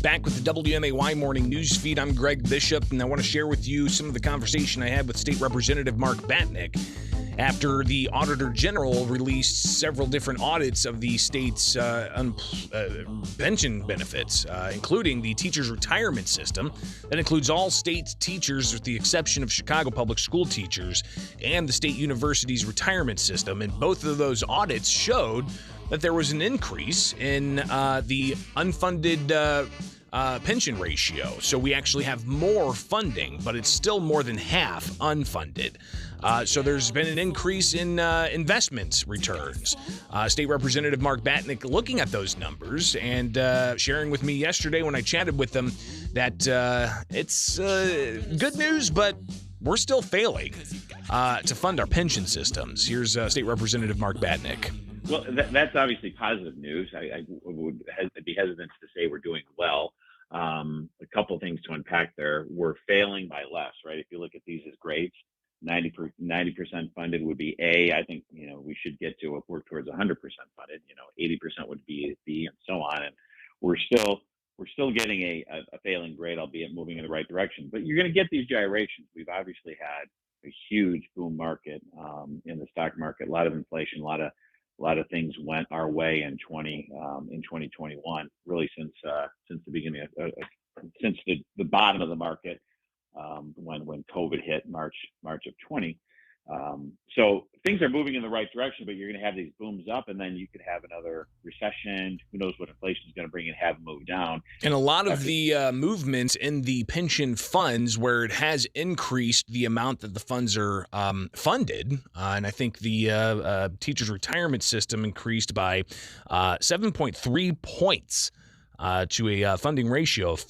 Back with the WMAY morning news feed. I'm Greg Bishop, and I want to share with you some of the conversation I had with State Representative Mark Batinick after the Auditor General released several different audits of the state's pension benefits, including the teachers' retirement system. That includes all state teachers with the exception of Chicago public school teachers and the state university's retirement system. And both of those audits showed that there was an increase in the unfunded pension ratio. So we actually have more funding, but it's still more than half unfunded. So there's been an increase in investment returns. State Representative Mark Batinick looking at those numbers and sharing with me yesterday when I chatted with them that it's good news, but we're still failing to fund our pension systems. Here's State Representative Mark Batinick. Well, that's obviously positive news. I would be hesitant to say we're doing well. A couple things to unpack there. We're failing by less, right? If you look at these as grades, 90% funded would be A. I think, we should get to work towards 100% funded. 80% would be B, and so on. And we're still getting a failing grade, albeit moving in the right direction. But you're going to get these gyrations. We've obviously had a huge boom market in the stock market, a lot of inflation, a lot of things went our way in 2021, really since the beginning since the bottom of the market, when COVID hit March of 20. So things are moving in the right direction, but you're going to have these booms up, and then you could have another recession. Who knows what inflation is going to bring and have move down. And a lot of the movements in the pension funds where it has increased the amount that the funds are funded. And I think the teachers' retirement system increased by 7.3 points. To a funding ratio of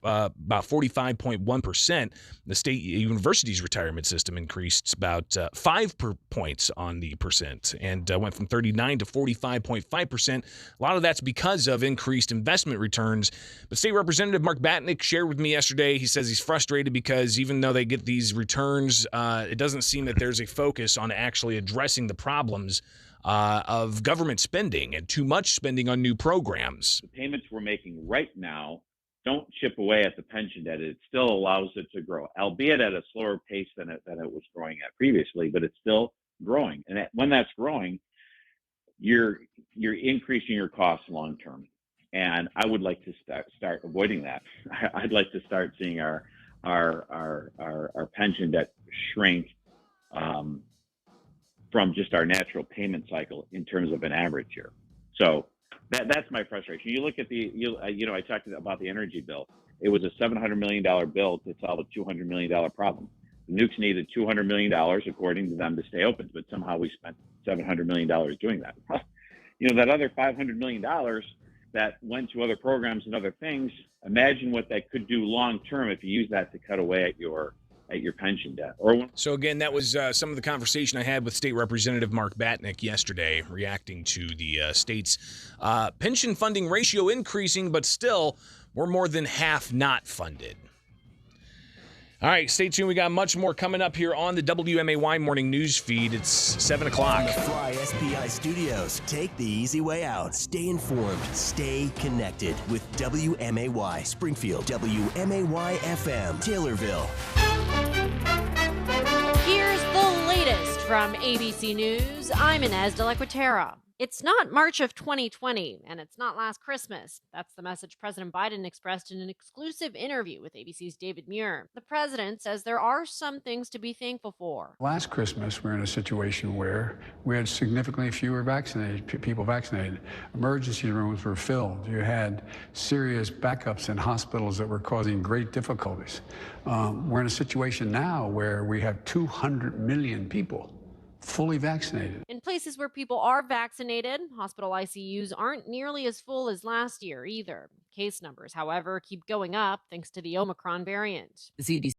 about 45.1%. The state university's retirement system increased about 5 points on the percent and went from 39 to 45.5%. A lot of that's because of increased investment returns. But State Representative Mark Batinick shared with me yesterday, he says he's frustrated because even though they get these returns, it doesn't seem that there's a focus on actually addressing the problems of government spending and too much spending on new programs. The payments we're making right now don't chip away at the pension debt. It still allows it to grow, albeit at a slower pace than it was growing at previously, but it's still growing. And when that's growing, you're increasing your costs long term. And I would like to start avoiding that. I'd like to start seeing our pension debt shrink from just our natural payment cycle in terms of an average year. So that's my frustration. You look at I talked about the energy bill. It was a $700 million bill to solve a $200 million problem. The nukes needed $200 million, according to them, to stay open, but somehow we spent $700 million doing that. That other $500 million that went to other programs and other things, imagine what that could do long term if you use that to cut away at your pension debt. So again, that was some of the conversation I had with State Representative Mark Batinick yesterday, reacting to the state's pension funding ratio increasing, but still we're more than half not funded. All right, stay tuned. We got much more coming up here on the WMAY morning news feed. It's 7 o'clock. From the Fly SPI Studios, take the easy way out. Stay informed. Stay connected with WMAY Springfield, WMAY FM Taylorville. Here's the latest from ABC News. I'm Inez de la Quatera. It's not March of 2020, and it's not last Christmas. That's the message President Biden expressed in an exclusive interview with ABC's David Muir. The president says there are some things to be thankful for. Last Christmas, we're in a situation where we had significantly fewer people vaccinated. Emergency rooms were filled. You had serious backups in hospitals that were causing great difficulties. We're in a situation now where we have 200 million people fully vaccinated. In places where people are vaccinated, hospital ICUs aren't nearly as full as last year either. Case numbers, however, keep going up thanks to the Omicron variant. The CDC